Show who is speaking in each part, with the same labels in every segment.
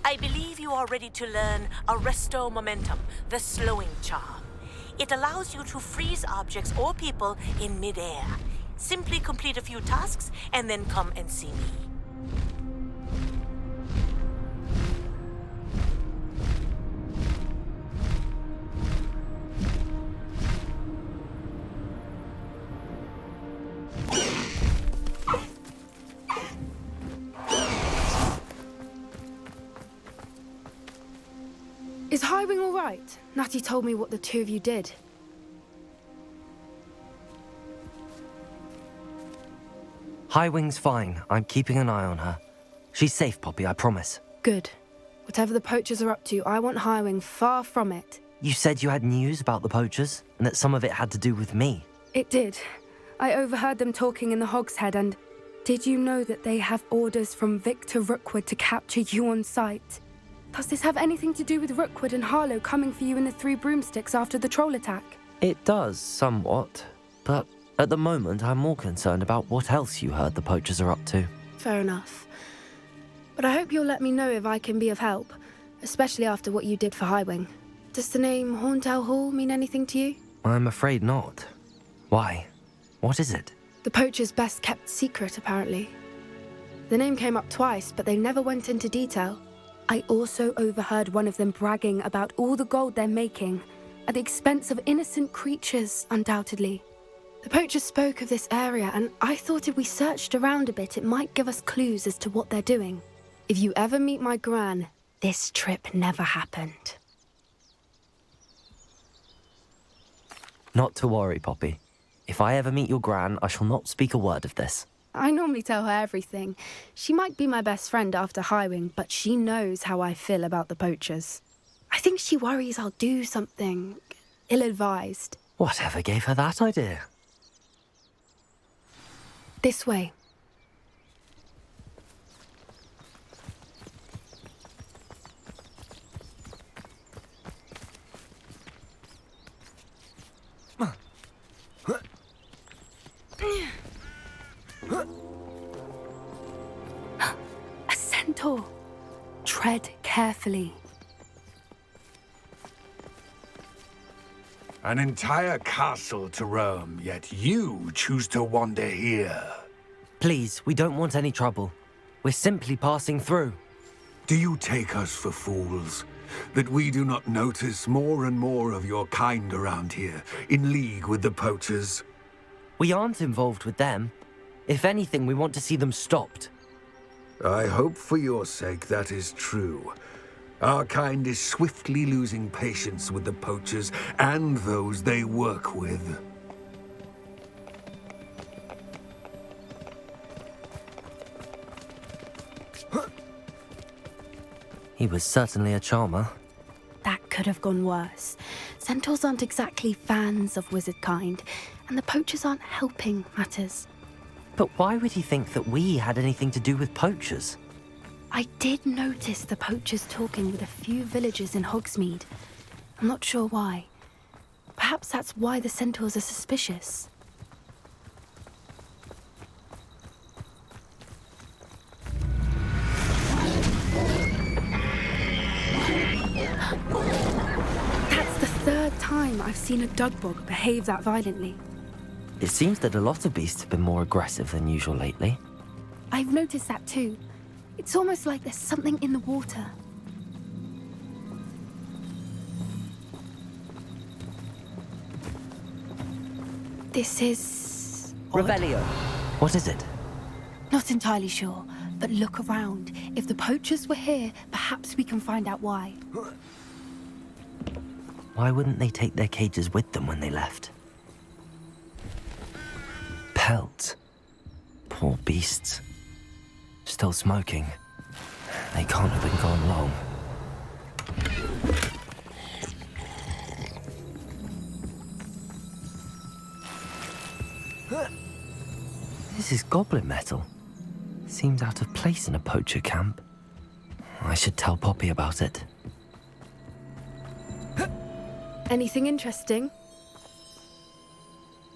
Speaker 1: I believe you are ready to learn Arresto Momentum, the slowing charm. It allows you to freeze objects or people in mid-air. Simply complete a few tasks and then come and see me.
Speaker 2: Is Highwing all right? Natty told me what the two of you did.
Speaker 3: Highwing's fine. I'm keeping an eye on her. She's safe, Poppy, I promise.
Speaker 2: Good. Whatever the Poachers are up to, I want Highwing far from it.
Speaker 3: You said you had news about the Poachers, and that some of it had to do with me.
Speaker 2: It did. I overheard them talking in the Hogshead, and did you know that they have orders from Victor Rookwood to capture you on sight? Does this have anything to do with Rookwood and Harlow coming for you in the Three Broomsticks after the troll attack?
Speaker 3: It does, somewhat. But at the moment, I'm more concerned about what else you heard the Poachers are up to.
Speaker 2: Fair enough. But I hope you'll let me know if I can be of help, especially after what you did for Highwing. Does the name Horntail Hall mean anything to you?
Speaker 3: I'm afraid not. Why? What is it?
Speaker 2: The Poachers' best kept secret, apparently. The name came up twice, but they never went into detail. I also overheard one of them bragging about all the gold they're making, at the expense of innocent creatures, undoubtedly. The Poachers spoke of this area, and I thought if we searched around a bit, it might give us clues as to what they're doing. If you ever meet my gran, this trip never happened.
Speaker 3: Not to worry, Poppy. If I ever meet your gran, I shall not speak a word of this.
Speaker 2: I normally tell her everything. She might be my best friend after Highwing, but she knows how I feel about the Poachers. I think she worries I'll do something ill-advised.
Speaker 3: Whatever gave her that idea?
Speaker 2: This way. A centaur. Tread carefully.
Speaker 4: An entire castle to roam, yet you choose to wander here.
Speaker 3: Please, we don't want any trouble. We're simply passing through.
Speaker 4: Do you take us for fools? That we do not notice more and more of your kind around here, in league with the Poachers?
Speaker 3: We aren't involved with them. If anything, we want to see them stopped.
Speaker 4: I hope for your sake that is true. Our kind is swiftly losing patience with the Poachers and those they work with.
Speaker 3: He was certainly a charmer.
Speaker 2: That could have gone worse. Centaurs aren't exactly fans of wizard kind, and the Poachers aren't helping matters.
Speaker 3: But why would he think that we had anything to do with Poachers?
Speaker 2: I did notice the Poachers talking with a few villagers in Hogsmeade. I'm not sure why. Perhaps that's why the Centaurs are suspicious. That's the third time I've seen a dugbog behave that violently.
Speaker 3: It seems that a lot of beasts have been more aggressive than usual lately.
Speaker 2: I've noticed that too. It's almost like there's something in the water. This is odd.
Speaker 3: Revelio. What is it?
Speaker 2: Not entirely sure, but look around. If the poachers were here, perhaps we can find out why.
Speaker 3: Why wouldn't they take their cages with them when they left? Pelts. Poor beasts. Still smoking. They can't have been gone long. This is goblin metal. Seems out of place in a poacher camp. I should tell Poppy about it.
Speaker 2: Anything interesting?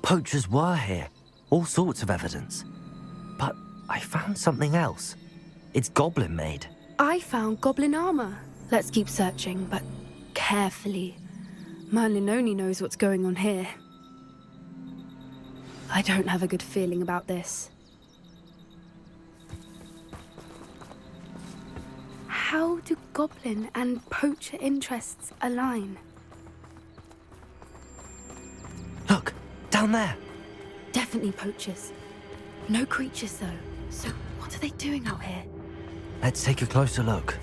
Speaker 3: Poachers were here. All sorts of evidence. But I found something else. It's goblin-made.
Speaker 2: I found goblin armor. Let's keep searching, but carefully. Merlin only knows what's going on here. I don't have a good feeling about this. How do goblin and poacher interests align?
Speaker 3: Look, down there.
Speaker 2: Definitely poachers. No creatures, though. So what are they doing out here?
Speaker 3: Let's take a closer look.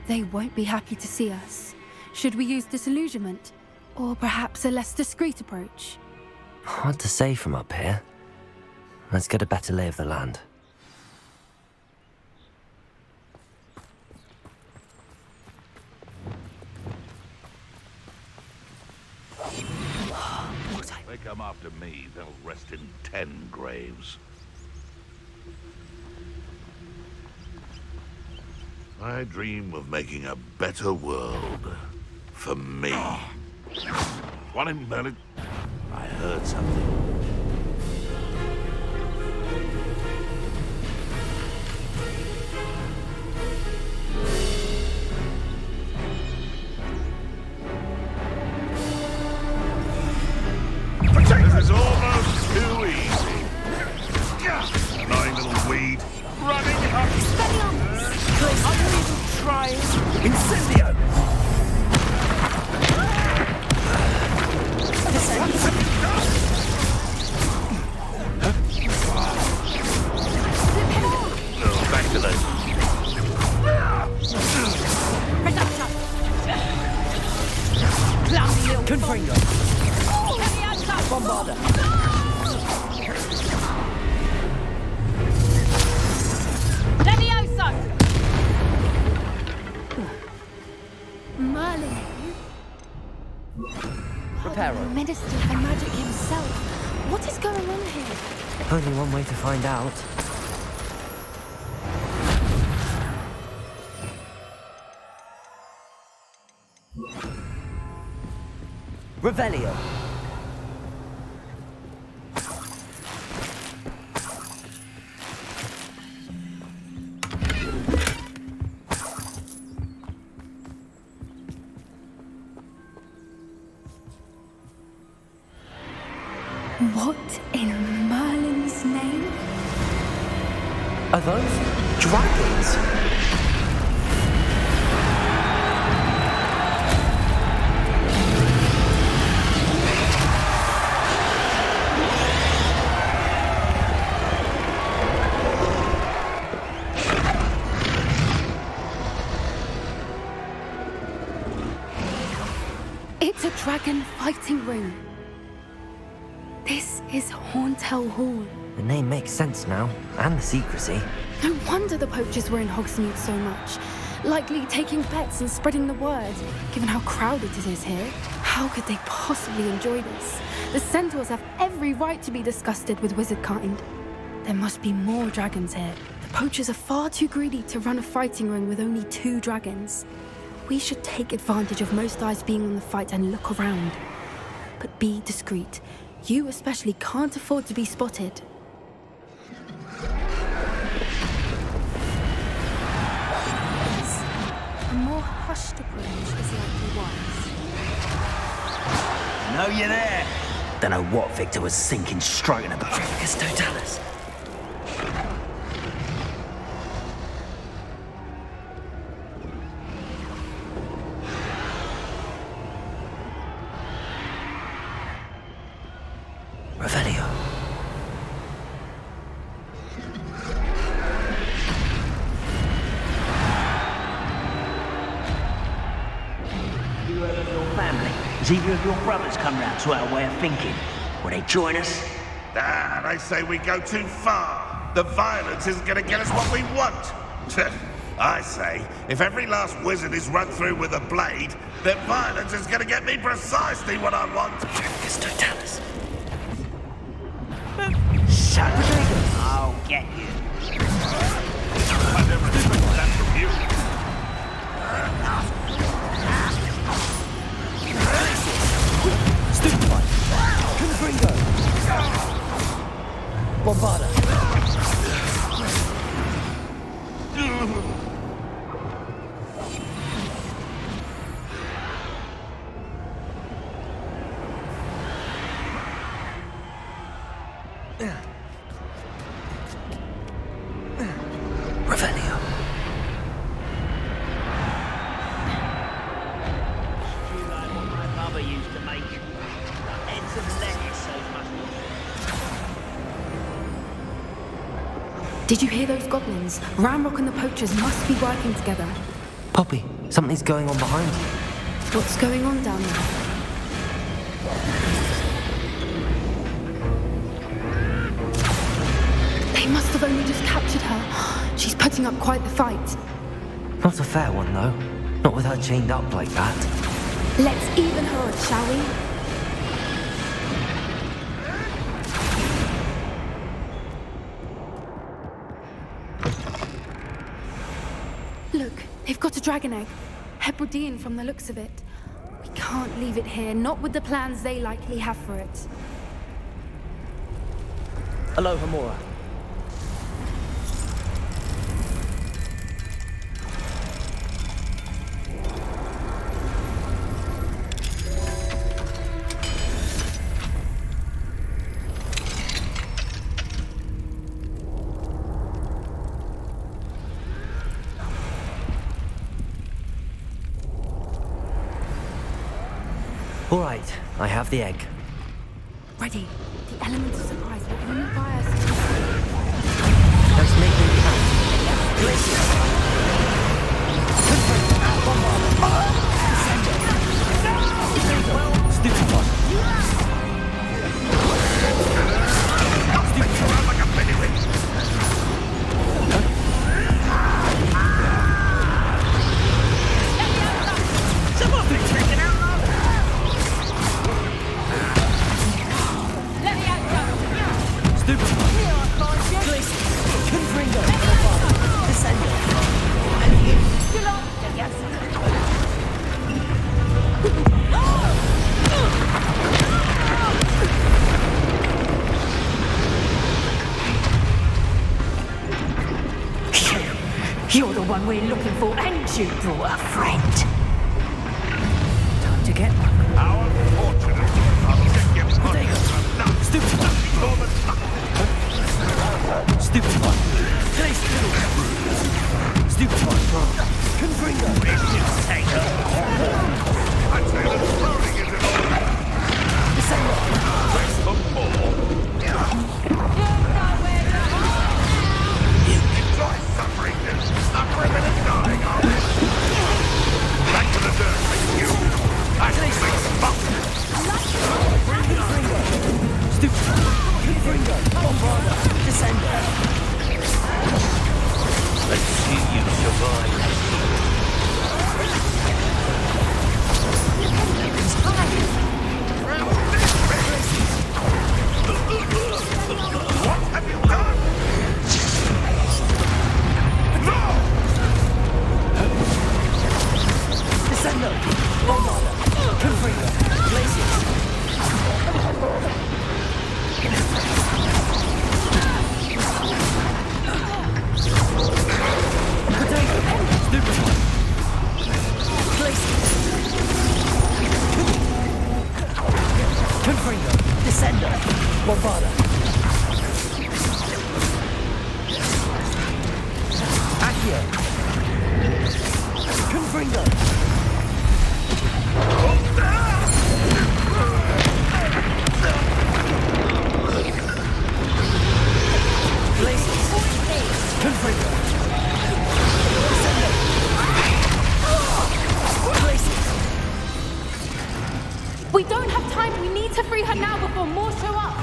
Speaker 2: They won't be happy to see us. Should we use disillusionment? Or perhaps a less discreet approach?
Speaker 3: Hard to say from up here. Let's get a better lay of the land.
Speaker 5: They come after me, they'll rest in 10 graves. I dream of making a better world for me. One in Merlin. I heard something. This is almost too easy. Annoying little weed. Running up.
Speaker 6: Try Incendio!
Speaker 5: Back to this.
Speaker 6: Confringo! Bombarda!
Speaker 2: Merlin!
Speaker 3: Reparo.
Speaker 2: Minister for Magic himself. What is going on here?
Speaker 3: Only one way to find out. Revelio.
Speaker 2: What in Merlin's name?
Speaker 3: Are those dragons?
Speaker 2: It's a dragon fighting ring. This is Hauntel Hall.
Speaker 3: The name makes sense now, and the secrecy.
Speaker 2: No wonder the poachers were in Hogsmeade so much. Likely taking bets and spreading the word, given how crowded it is here. How could they possibly enjoy this? The centaurs have every right to be disgusted with wizard kind. There must be more dragons here. The poachers are far too greedy to run a fighting ring with only 2 dragons. We should take advantage of most eyes being on the fight and look around. But be discreet. You especially can't afford to be spotted. A more hushed approach is likely wise.
Speaker 6: Know you there. Don't know what Victor was thinking, stroking about.
Speaker 3: Dracus totalis. Revelio.
Speaker 6: you ever your family? Has either of your brothers come round to our way of thinking? Will they join us?
Speaker 5: Ah, they say we go too far. The violence isn't going to get us what we want. I say, if every last wizard is run through with a blade, then violence is going to get me precisely what I want.
Speaker 3: Totalis.
Speaker 6: Son of a... I'll get you.
Speaker 5: I never expected that from you.
Speaker 3: Stupid one. Confringo. Bombarda. Revelio.
Speaker 6: You like what my mother used to make. Heads of lettuce, those mushrooms.
Speaker 2: Did you hear those goblins? Ramrock and the Poachers must be working together.
Speaker 3: Poppy, something's going on behind you.
Speaker 2: What's going on down there? They must have only just captured her. She's putting up quite the fight.
Speaker 3: Not a fair one, though. Not with her chained up like that.
Speaker 2: Let's even her odds, shall we? Look, they've got a dragon egg. Hebridean from the looks of it. We can't leave it here, not with the plans they likely have for it.
Speaker 3: Hello, Hamura. All right, I have the egg.
Speaker 2: Ready. The element of surprise will only buy us.
Speaker 3: Let's make them count. Stupid one.
Speaker 5: Stupid around like a penguin.
Speaker 1: Someone's been freaking out.
Speaker 3: Stupid one. Confringo. Descender.
Speaker 7: You're the one we're looking for, and you brought a friend. Time to get one.
Speaker 5: How unfortunate. I'll check your pockets.
Speaker 3: Stupid one. Stupid one. Stupid one. Confringo.
Speaker 5: I'd say that floating is an order.
Speaker 3: Descender.
Speaker 5: Let's look more. Enjoy suffering this. Suffering and dying, are we? Back to the dirt, thank you. I think smoke.
Speaker 3: Stupid one. Confringo. Bombarda. Descender. Let's see you survive.
Speaker 5: What have you done? No!
Speaker 3: Descender. Bombarda. Confringo. Glaciers. Stupid one. Glaciers. Confringo. Descender. Bombarda. Accio. Confringo. Glaciers. Confringo. Descender. Glaciers.
Speaker 2: to free her now before more show up.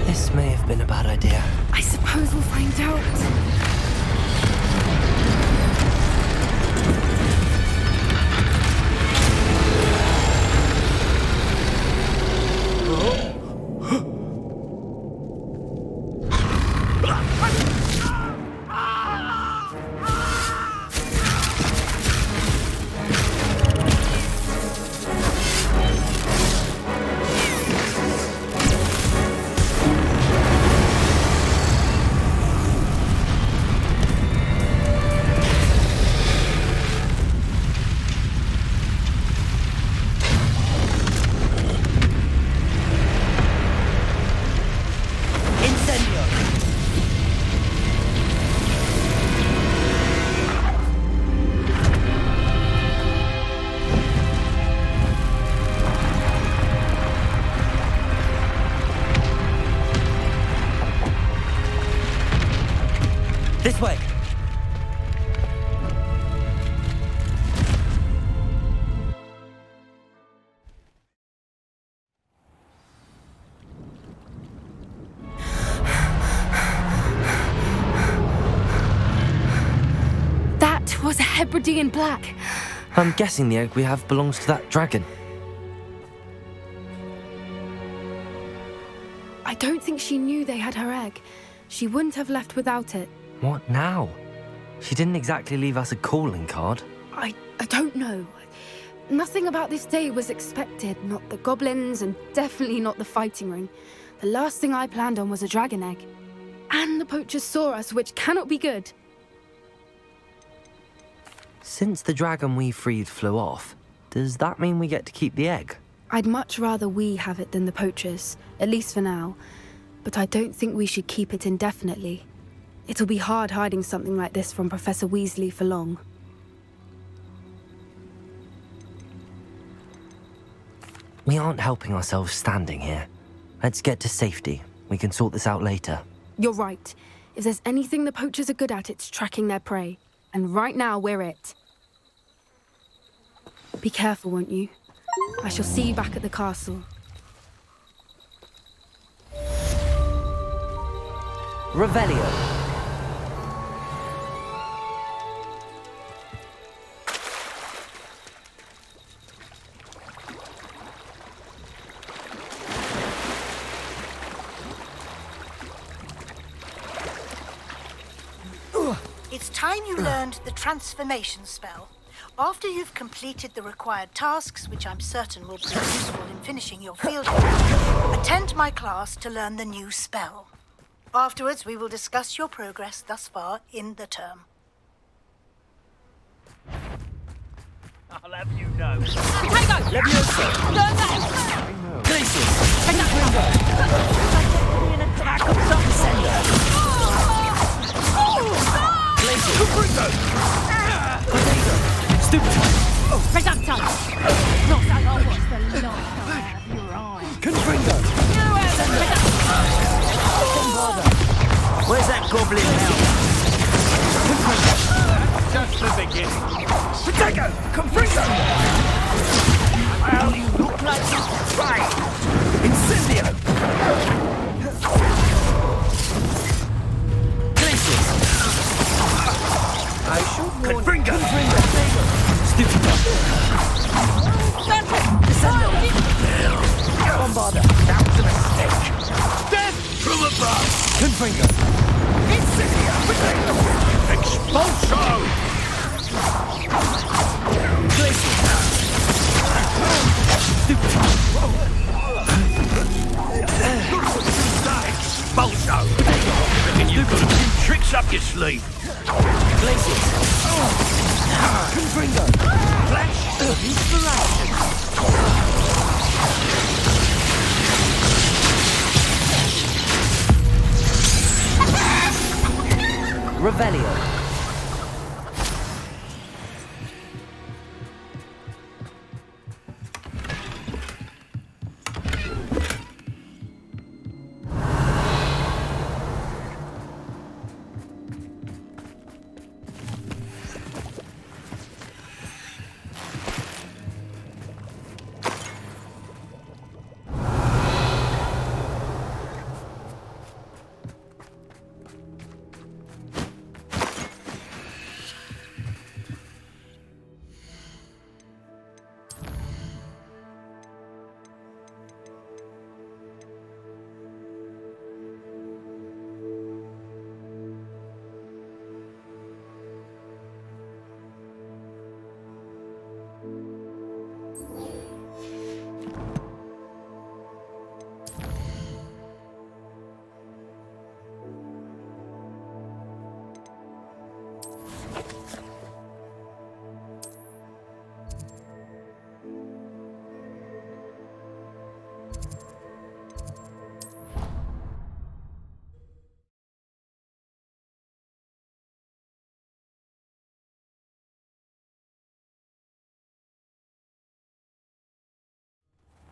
Speaker 3: This may have been a bad idea.
Speaker 2: I suppose we'll find out.
Speaker 3: This way.
Speaker 2: That was a Hebridean black.
Speaker 3: I'm guessing the egg we have belongs to that dragon.
Speaker 2: I don't think she knew they had her egg. She wouldn't have left without it.
Speaker 3: What now? She didn't exactly leave us a calling card.
Speaker 2: I don't know. Nothing about this day was expected. Not the goblins, and definitely not the fighting ring. The last thing I planned on was a dragon egg. And the poachers saw us, which cannot be good.
Speaker 3: Since the dragon we freed flew off, does that mean we get to keep the egg?
Speaker 2: I'd much rather we have it than the poachers, at least for now. But I don't think we should keep it indefinitely. It'll be hard hiding something like this from Professor Weasley for long.
Speaker 3: We aren't helping ourselves standing here. Let's get to safety. We can sort this out later.
Speaker 2: You're right. If there's anything the poachers are good at, it's tracking their prey. And right now, we're it. Be careful, won't you? I shall see you back at the castle.
Speaker 3: Revelio.
Speaker 8: It's time you learned the transformation spell. After you've completed the required tasks, which I'm certain will prove useful in finishing your field work, attend my class to learn the new spell. Afterwards, we will discuss your progress thus far in the term.
Speaker 6: I'll have you know.
Speaker 7: Potato!
Speaker 3: Leviosa.
Speaker 7: Learn that!
Speaker 3: Glacius.
Speaker 6: Be an attack of some sort.
Speaker 3: Stupid.
Speaker 7: Reducto! Not so long, what's the light out of your eye?
Speaker 3: Confringo.
Speaker 7: You have Reducto!
Speaker 6: Where's that goblin now? Just the beginning.
Speaker 3: Potato. Confringo.
Speaker 6: Well, you look like you're right.
Speaker 3: Incendio. Glacius.
Speaker 6: I should warn you.
Speaker 3: Stupid.
Speaker 6: Bombarder. That was a mistake. Death from above.
Speaker 3: Confringo.
Speaker 6: Expulso! Expulso! Reckon you've got a few tricks up your sleeve.
Speaker 3: Glacius. Confringo.
Speaker 6: Flash of inspiration.
Speaker 3: Revelio.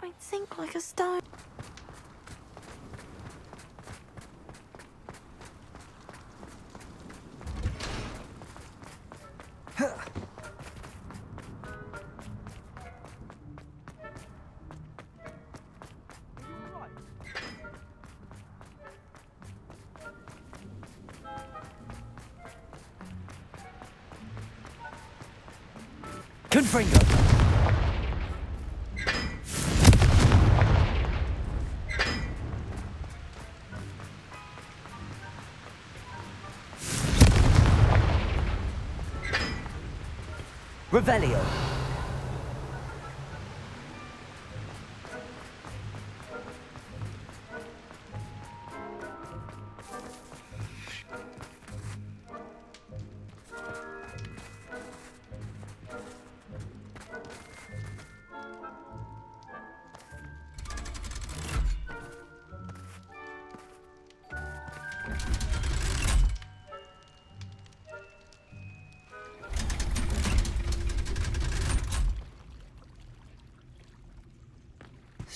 Speaker 2: I'd sink like a stone.
Speaker 3: Confringo! Revelio!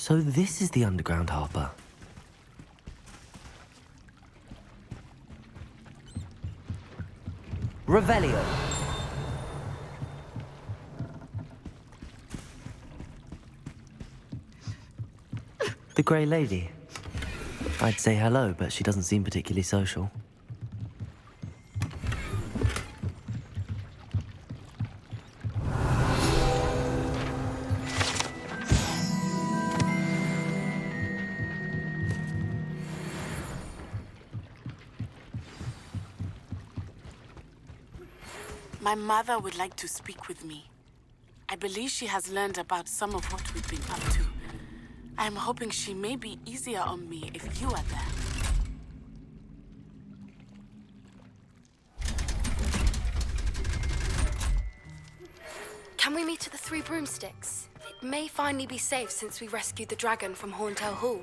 Speaker 3: So this is the underground harbour. Revelio. The Grey Lady. I'd say hello, but she doesn't seem particularly social.
Speaker 9: My mother would like to speak with me. I believe she has learned about some of what we've been up to. I'm hoping she may be easier on me if you are there.
Speaker 2: Can we meet at the Three Broomsticks? It may finally be safe since we rescued the dragon from Horntail Hall.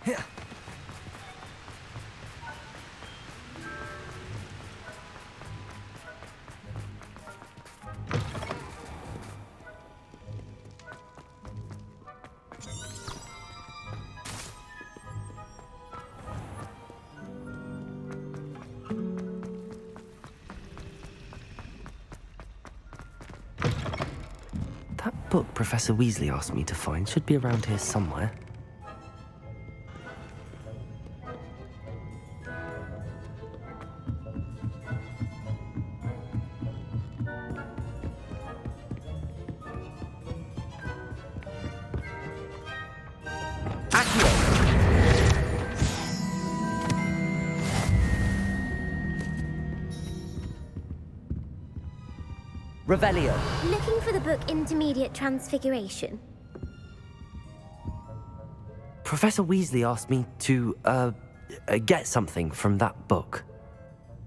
Speaker 3: Yeah. That book Professor Weasley asked me to find should be around here somewhere. Revelio.
Speaker 10: Looking for the book Intermediate Transfiguration.
Speaker 3: Professor Weasley asked me to, get something from that book.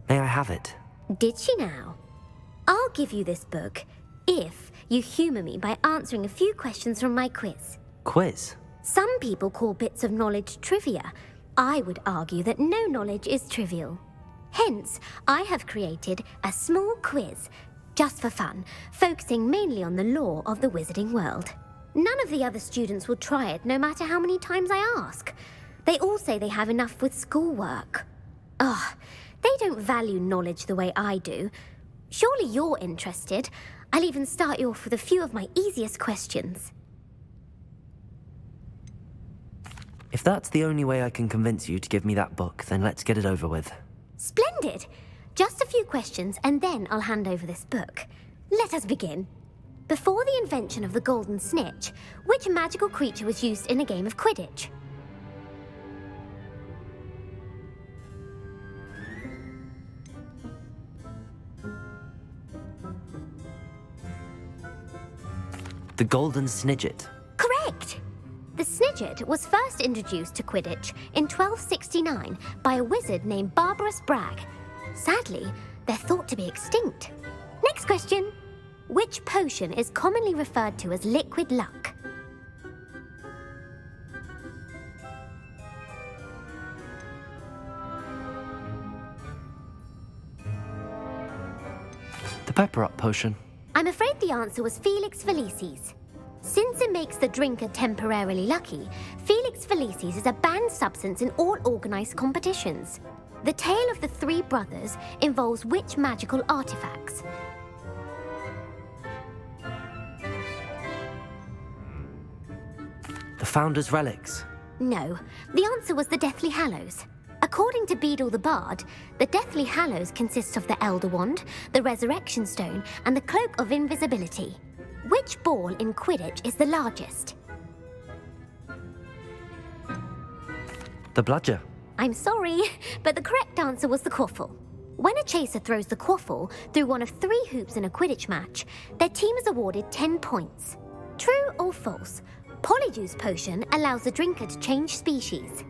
Speaker 3: May I have it?
Speaker 10: Did she now? I'll give you this book if you humour me by answering a few questions from my quiz.
Speaker 3: Quiz?
Speaker 10: Some people call bits of knowledge trivia. I would argue that no knowledge is trivial. Hence, I have created a small quiz just for fun, focusing mainly on the lore of the wizarding world. None of the other students will try it, no matter how many times I ask. They all say they have enough with schoolwork. Ugh, they don't value knowledge the way I do. Surely you're interested. I'll even start you off with a few of my easiest questions.
Speaker 3: If that's the only way I can convince you to give me that book, then let's get it over with.
Speaker 10: Splendid! Just a few questions, and then I'll hand over this book. Let us begin. Before the invention of the golden snitch, which magical creature was used in a game of Quidditch?
Speaker 3: The Golden Snidget.
Speaker 10: Correct! The Snidget was first introduced to Quidditch in 1269 by a wizard named Barbarous Bragg. Sadly, they're thought to be extinct. Next question. Which potion is commonly referred to as liquid luck?
Speaker 3: The Pepper Up potion.
Speaker 10: I'm afraid the answer was Felix Felicis. Since it makes the drinker temporarily lucky, Felix Felicis is a banned substance in all organized competitions. The tale of the three brothers involves which magical artifacts?
Speaker 3: The Founder's Relics.
Speaker 10: No, the answer was the Deathly Hallows. According to Beadle the Bard, the Deathly Hallows consists of the Elder Wand, the Resurrection Stone, and the Cloak of Invisibility. Which ball in Quidditch is the largest?
Speaker 3: The Bludger.
Speaker 10: I'm sorry, but the correct answer was the Quaffle. When a chaser throws the Quaffle through one of 3 hoops in a Quidditch match, their team is awarded 10 points. True or false? Polyjuice Potion allows the drinker to change species.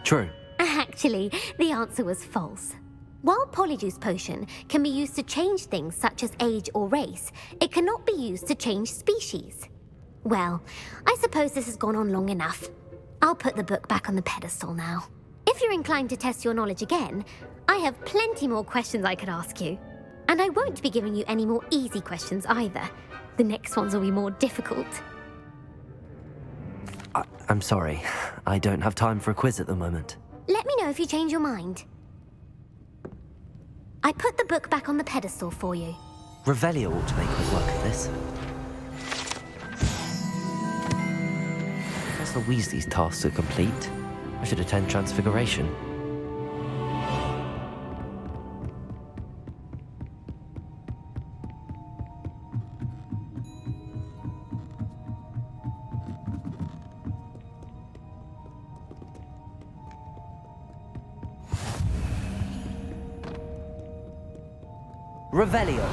Speaker 3: True.
Speaker 10: Actually, the answer was false. While Polyjuice Potion can be used to change things such as age or race, it cannot be used to change species. Well, I suppose this has gone on long enough. I'll put the book back on the pedestal now. If you're inclined to test your knowledge again, I have plenty more questions I could ask you. And I won't be giving you any more easy questions either. The next ones will be more difficult.
Speaker 3: I'm sorry. I don't have time for a quiz at the moment.
Speaker 10: Let me know if you change your mind. I put the book back on the pedestal for you.
Speaker 3: Revelio ought to make quick work of this. Professor Weasley's tasks are complete. I should attend Transfiguration. Revelio.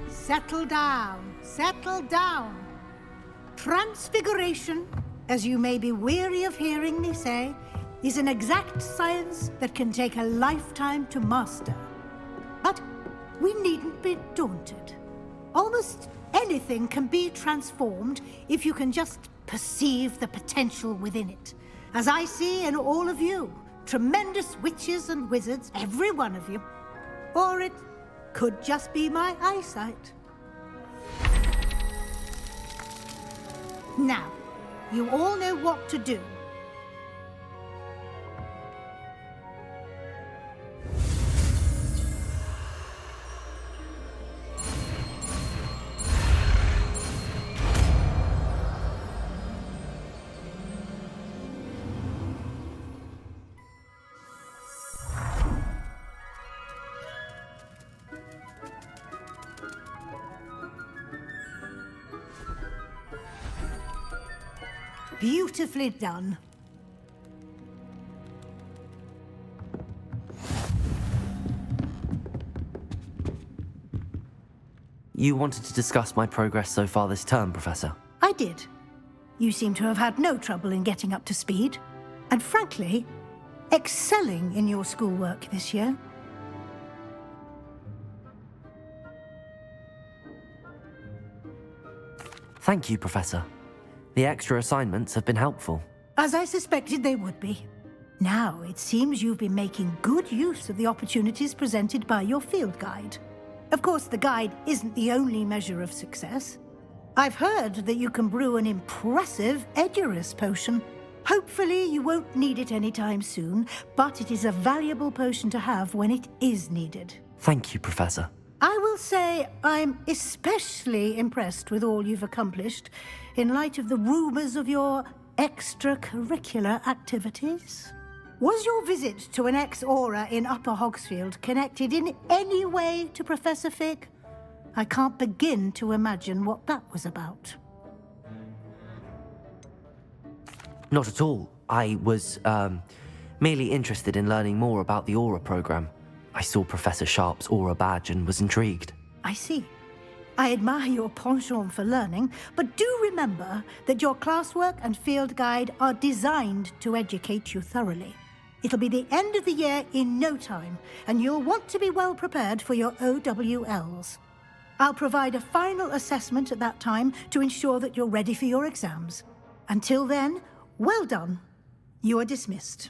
Speaker 8: Settle down, settle down. Transfiguration, as you may be weary of hearing me say, is an exact science that can take a lifetime to master. But we needn't be daunted. Almost anything can be transformed if you can just perceive the potential within it. As I see in all of you, tremendous witches and wizards, every one of you. Or it could just be my eyesight. Now, you all know what to do. Beautifully done.
Speaker 3: You wanted to discuss my progress so far this term, Professor?
Speaker 8: I did. You seem to have had no trouble in getting up to speed, and frankly, excelling in your schoolwork this year.
Speaker 3: Thank you, Professor. The extra assignments have been helpful.
Speaker 8: As I suspected they would be. Now, it seems you've been making good use of the opportunities presented by your field guide. Of course, the guide isn't the only measure of success. I've heard that you can brew an impressive Edurus potion. Hopefully you won't need it anytime soon, but it is a valuable potion to have when it is needed.
Speaker 3: Thank you, Professor.
Speaker 8: I will say I'm especially impressed with all you've accomplished in light of the rumors of your extracurricular activities. Was your visit to an ex-aura in Upper Hogsfield connected in any way to Professor Fig? I can't begin to imagine what that was about.
Speaker 3: Not at all. I was, merely interested in learning more about the Aura program. I saw Professor Sharp's Aura badge and was intrigued.
Speaker 8: I see. I admire your penchant for learning, but do remember that your classwork and field guide are designed to educate you thoroughly. It'll be the end of the year in no time, and you'll want to be well prepared for your OWLs. I'll provide a final assessment at that time to ensure that you're ready for your exams. Until then, well done. You are dismissed.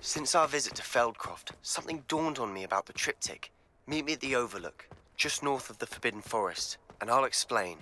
Speaker 11: Since our visit to Feldcroft, something dawned on me about the triptych. Meet me at the Overlook, just north of the Forbidden Forest, and I'll explain.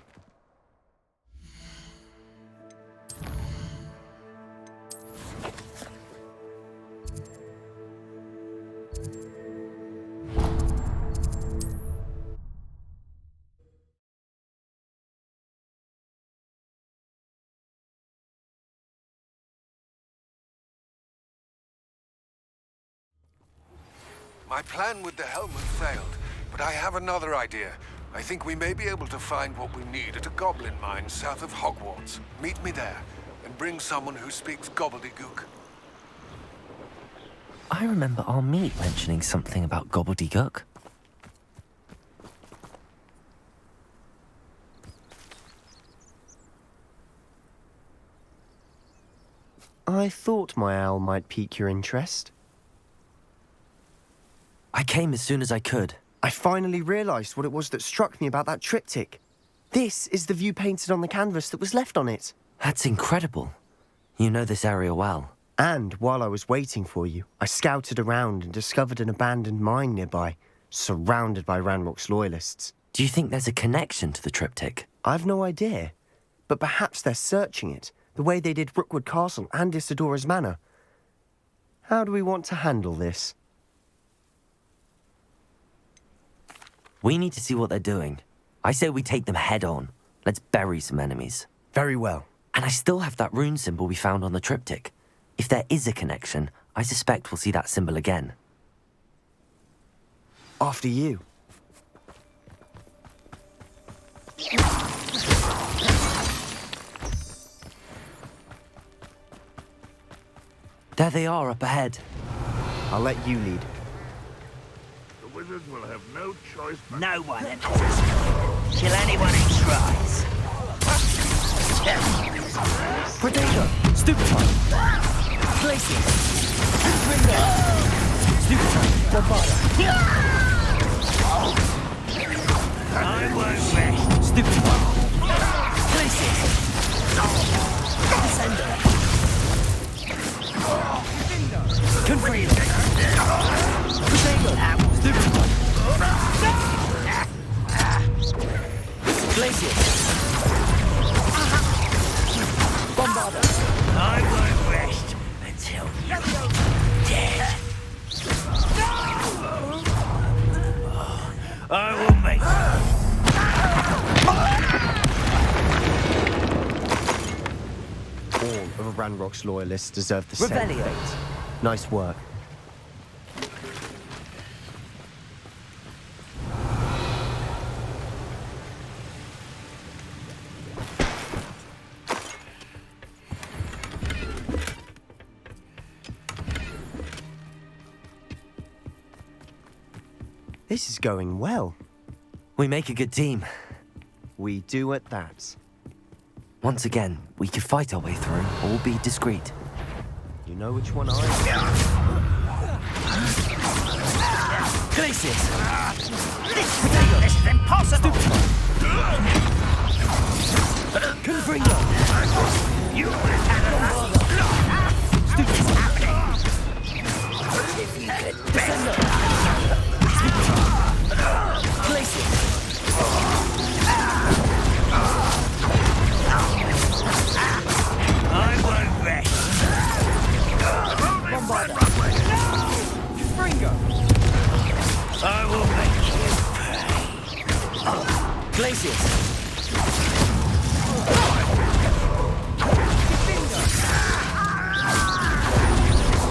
Speaker 4: My plan with the helmet failed, but I have another idea. I think we may be able to find what we need at a goblin mine south of Hogwarts. Meet me there, and bring someone who speaks gobbledygook.
Speaker 3: I remember our meet mentioning something about gobbledygook.
Speaker 11: I thought my owl might pique your interest.
Speaker 3: I came as soon as I could.
Speaker 11: I finally realized what it was that struck me about that triptych. This is the view painted on the canvas that was left on it.
Speaker 3: That's incredible. You know this area well.
Speaker 11: And while I was waiting for you, I scouted around and discovered an abandoned mine nearby, surrounded by Ranrock's loyalists.
Speaker 3: Do you think there's a connection to the triptych?
Speaker 11: I've no idea, but perhaps they're searching it, the way they did Rookwood Castle and Isidora's Manor. How do we want to handle this?
Speaker 3: We need to see what they're doing. I say we take them head on. Let's bury some enemies.
Speaker 11: Very well.
Speaker 3: And I still have that rune symbol we found on the triptych. If there is a connection, I suspect we'll see that symbol again.
Speaker 11: After you.
Speaker 3: There they are up ahead.
Speaker 11: I'll let you lead.
Speaker 5: The wizards will have no choice but...
Speaker 6: No one enters us. Kill anyone who tries.
Speaker 3: Predator! Stupefy! Glacier! Ringo! Stupefy! Bombarda!
Speaker 6: I won't rest.
Speaker 3: Stupefy! Glacier! Descender! Confredo! Potato! Stupefy! Glacier! Bombarda!
Speaker 6: I won't rest until you're dead. I will make
Speaker 11: All of Ranrock's loyalists deserve the same
Speaker 3: Revelio.
Speaker 11: fate. Nice work. This is going well.
Speaker 3: We make a good team.
Speaker 11: We do at that.
Speaker 3: Once again, we could fight our way through, or be discreet.
Speaker 11: You know which one I
Speaker 3: Glacius!
Speaker 6: This is impossible!
Speaker 3: Confringo!
Speaker 6: You attack What is happening? If you could bend
Speaker 3: Glacius!
Speaker 6: I won't rest.
Speaker 3: Confringo!
Speaker 6: I will make you pay.
Speaker 3: Glacius!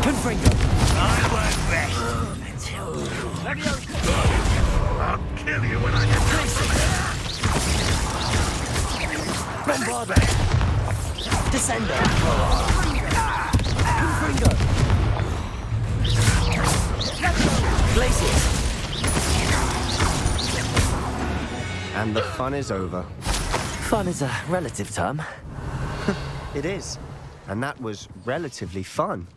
Speaker 3: Confringo!
Speaker 6: I won't rest until
Speaker 5: I'll kill you when I get
Speaker 3: Bombarda! Descender! Confringo! Glacius!
Speaker 11: And the fun is over.
Speaker 3: Fun is a relative term.
Speaker 11: It is. And that was relatively fun.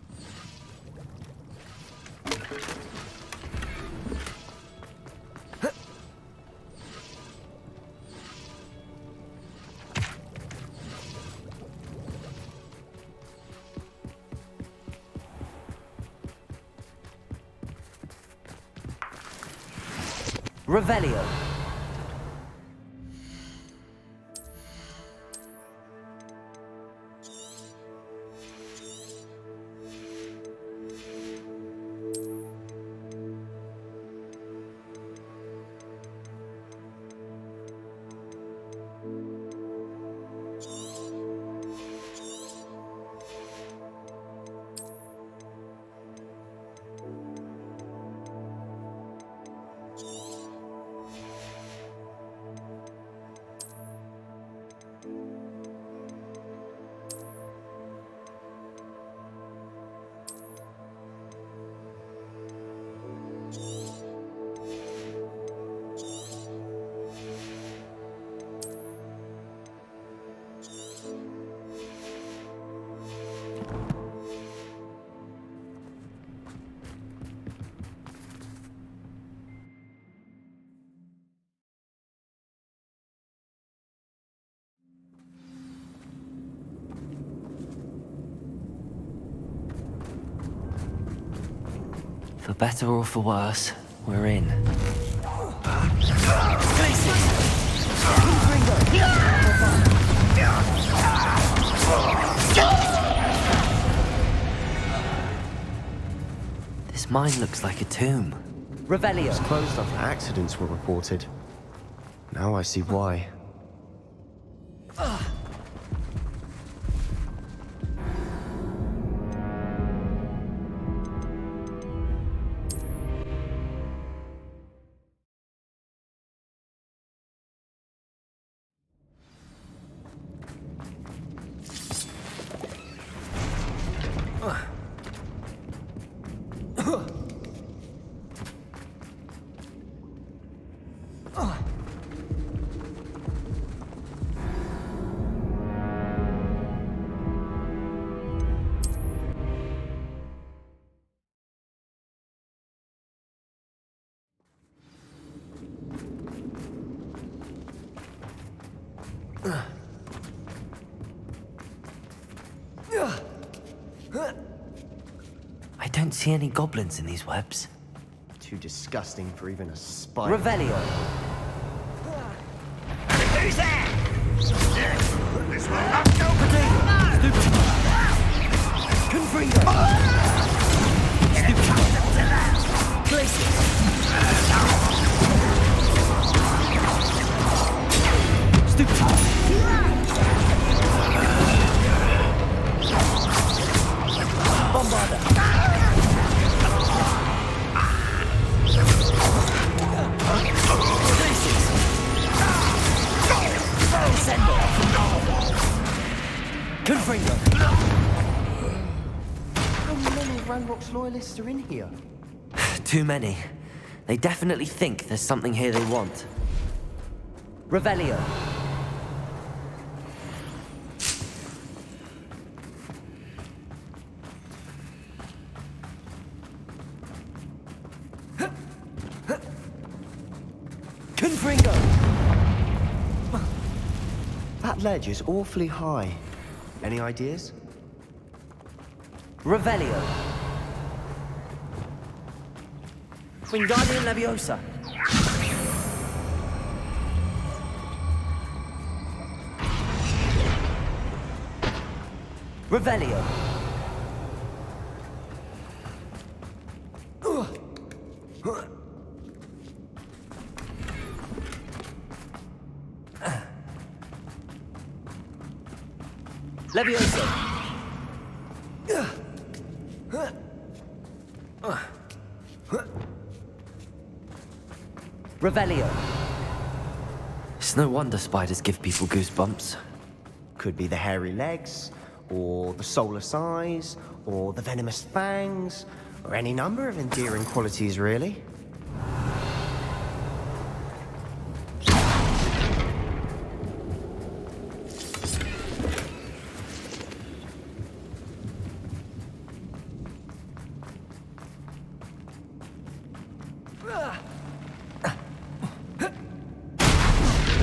Speaker 3: Revelio. For better or for worse, we're in. This mine looks like a tomb. Revelio.
Speaker 11: It was closed after accidents were reported. Now I see why.
Speaker 3: I don't see any goblins in these webs.
Speaker 11: Too disgusting for even a spider.
Speaker 3: Revelio.
Speaker 6: Who's there?
Speaker 5: This will not go.
Speaker 3: Confringo. Glacius. Bombarda. Descender. Confringo.
Speaker 11: How many Ranrock's loyalists are in here?
Speaker 3: Too many. They definitely think there's something here they want. Revelio.
Speaker 11: That ledge is awfully high. Any ideas?
Speaker 3: Revelio. Wingardium Leviosa. Revelio. Leviosa. Revelio. It's no wonder spiders give people goosebumps.
Speaker 11: Could be the hairy legs, or the soulless eyes, or the venomous fangs, or any number of endearing qualities, really.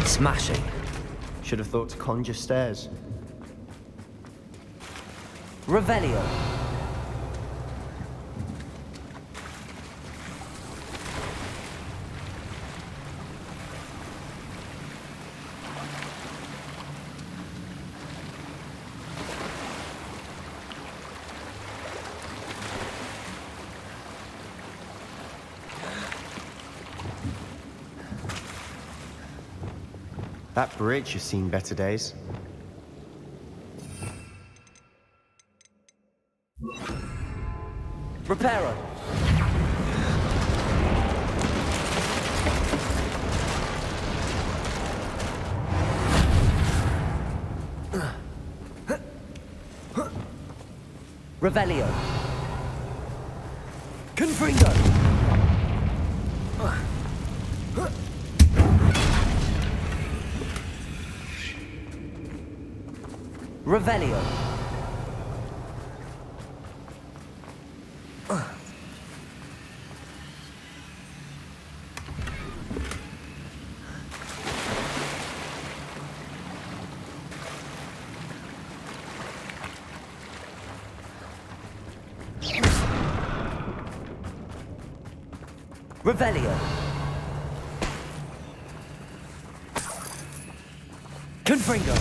Speaker 3: Smashing.
Speaker 11: Should have thought to conjure stairs.
Speaker 3: Revelio.
Speaker 11: That bridge has seen better days.
Speaker 3: Reparo. Revelio. Confringo. Revelio. Revelio. Confringo.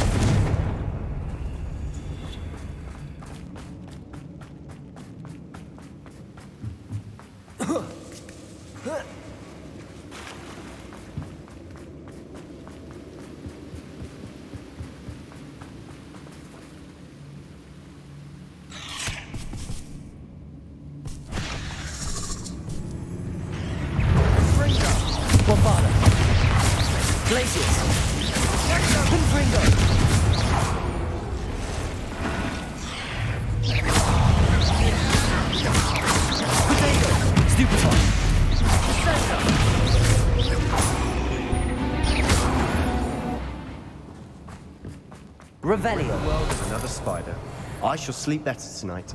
Speaker 3: Revelio.
Speaker 11: The world is another spider. I shall sleep better tonight.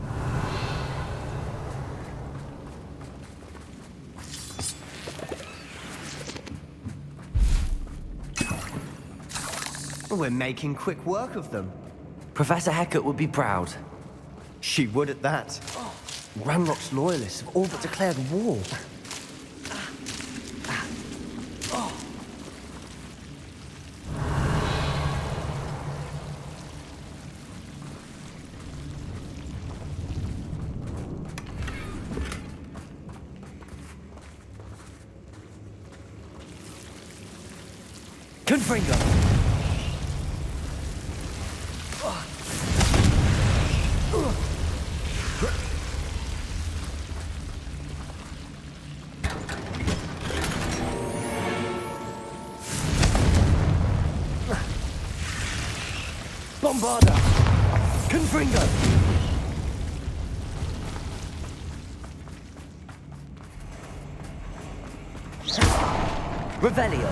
Speaker 11: We're making quick work of them.
Speaker 3: Professor Hecat would be proud.
Speaker 11: She would at that. Ranrock's loyalists have all but declared war.
Speaker 3: Confringo. Bombarda. Confringo. Revelio.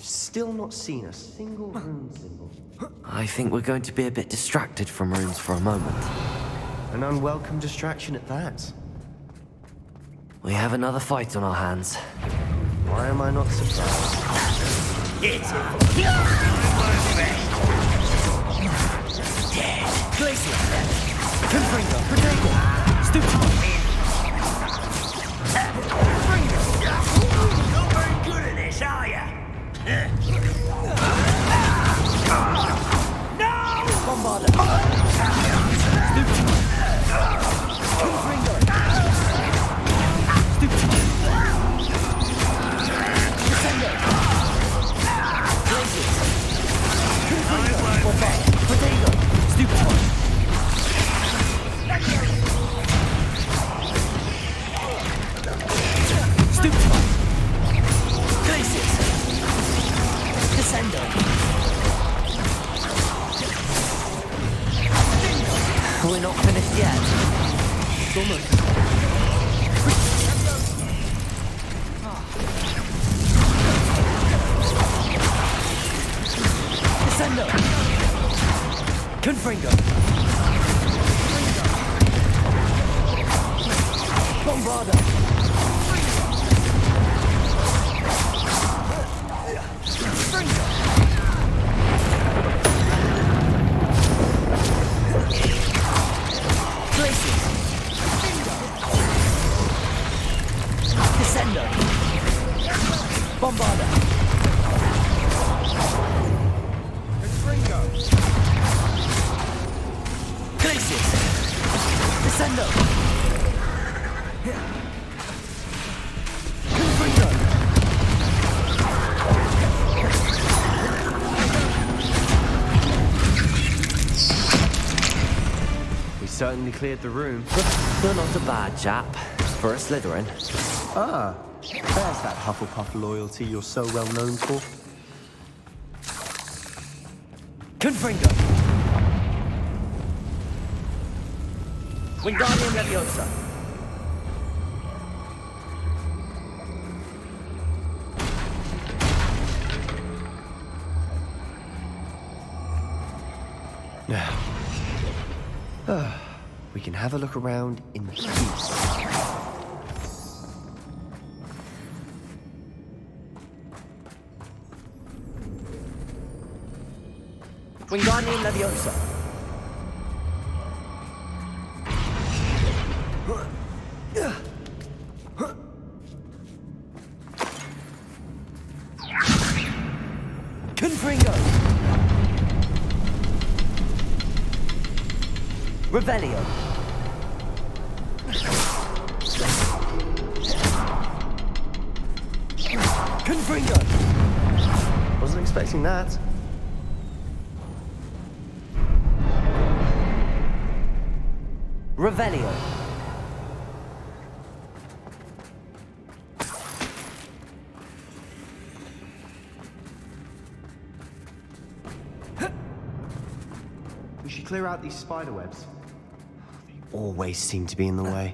Speaker 11: We've still not seen a single rune symbol.
Speaker 3: I think we're going to be a bit distracted from runes for a moment.
Speaker 11: An unwelcome distraction at that.
Speaker 3: We have another fight on our hands.
Speaker 11: Why am I not surprised?
Speaker 6: Glacier! Confringo! Potato! Stupid! Not very good at this, are ya? No! Bombarder! Stupid! Confringo! Stupid! Descendo! Glacier! Confringo! Bombarder! Potato! Stupid! Stupid! Glaciers! Descendo!
Speaker 3: We're not finished yet.
Speaker 6: Almost. Descendo! Confringo! Bombarder! Glaciers! Descendo! Bombarder! Glaciers! Descendo! Confringo!
Speaker 11: We certainly cleared the room.
Speaker 3: You're not a bad chap. For a Slytherin.
Speaker 11: Ah, there's that Hufflepuff loyalty you're so well known for.
Speaker 6: Confringo! Wingardium Leviosa!
Speaker 11: Now, we can have a look around in peace.
Speaker 6: Wingardium Leviosa! Confringo! Revelio! Confringo!
Speaker 11: Wasn't expecting that.
Speaker 3: Revelio.
Speaker 11: We should clear out these spider webs. They always seem to be in the way.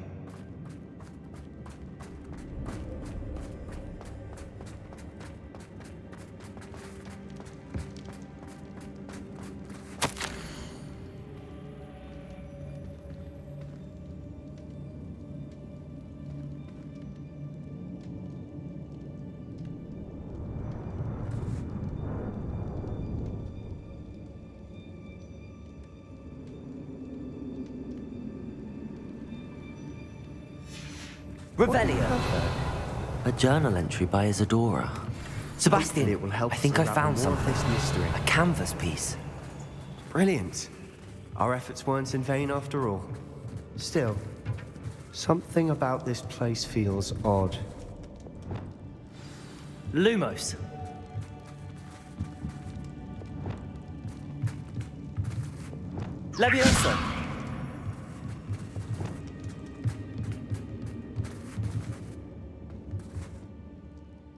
Speaker 3: Revelio. A journal entry by Isidora. Sebastian,
Speaker 11: it will help
Speaker 3: I think I found
Speaker 11: more of
Speaker 3: something.
Speaker 11: this mystery.
Speaker 3: A canvas piece.
Speaker 11: Brilliant. Our efforts weren't in vain after all. Still, something about this place feels odd.
Speaker 6: Lumos. Leviosa.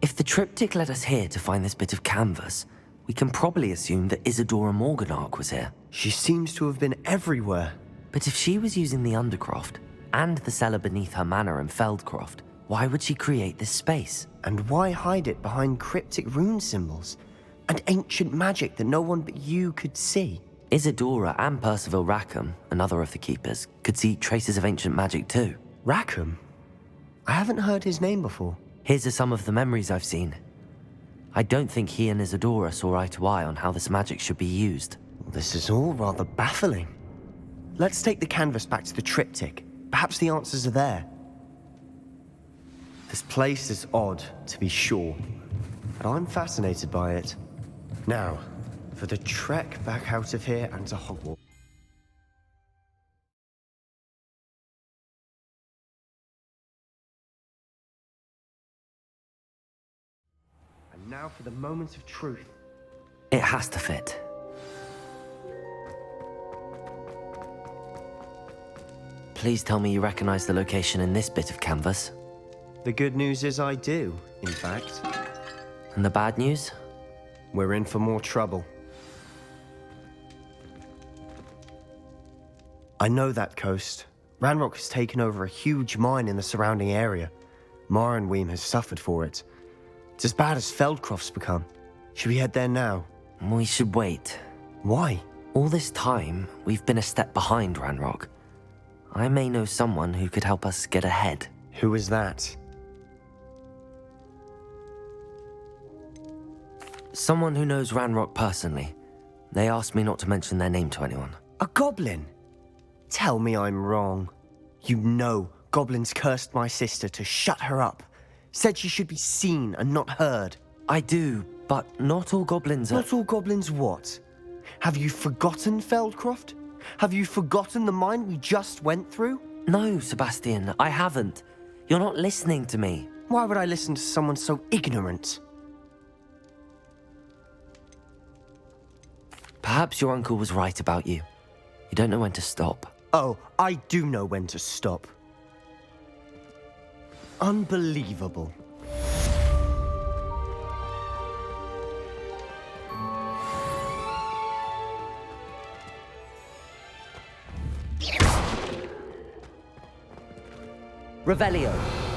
Speaker 3: If the triptych led us here to find this bit of canvas, we can probably assume that Isidora Morganach was here.
Speaker 11: She seems to have been everywhere.
Speaker 3: But if she was using the Undercroft and the cellar beneath her manor in Feldcroft, Why would she create this space?
Speaker 11: And why hide it behind cryptic rune symbols? And ancient magic that no one but you could see?
Speaker 3: Isidora and Percival Rackham, another of the Keepers, could see traces of ancient magic too.
Speaker 11: Rackham? I haven't heard his name before.
Speaker 3: His are some of the memories I've seen. I don't think he and Isidora saw eye to eye on how this magic should be used.
Speaker 11: This is all rather baffling. Let's take the canvas back to the triptych. Perhaps the answers are there. This place is odd, to be sure, but I'm fascinated by it. Now, for the trek back out of here and to Hogwarts. And now for the moment of truth.
Speaker 3: It has to fit. Please tell me you recognize the location in this bit of canvas.
Speaker 11: The good news is I do, in fact.
Speaker 3: And the bad news?
Speaker 11: We're in for more trouble. I know that coast. Ranrock has taken over a huge mine in the surrounding area. Mornweem has suffered for it. It's as bad as Feldcroft's become. Should we head there now?
Speaker 3: We should wait.
Speaker 11: Why?
Speaker 3: All this time, we've been a step behind Ranrock. I may know someone who could help us get ahead.
Speaker 11: Who is that?
Speaker 3: Someone who knows Ranrock personally. They asked me not to mention their name to anyone.
Speaker 11: A goblin? Tell me I'm wrong. You know goblins cursed my sister to shut her up. Said she should be seen and not heard.
Speaker 3: I do, but not all goblins are...
Speaker 11: Not all goblins what? Have you forgotten Feldcroft? Have you forgotten the mine we just went through?
Speaker 3: No, Sebastian, I haven't. You're not listening to me.
Speaker 11: Why would I listen to someone so ignorant?
Speaker 3: Perhaps your uncle was right about you. You don't know when to stop.
Speaker 11: Oh, I do know when to stop. Unbelievable.
Speaker 3: Revelio.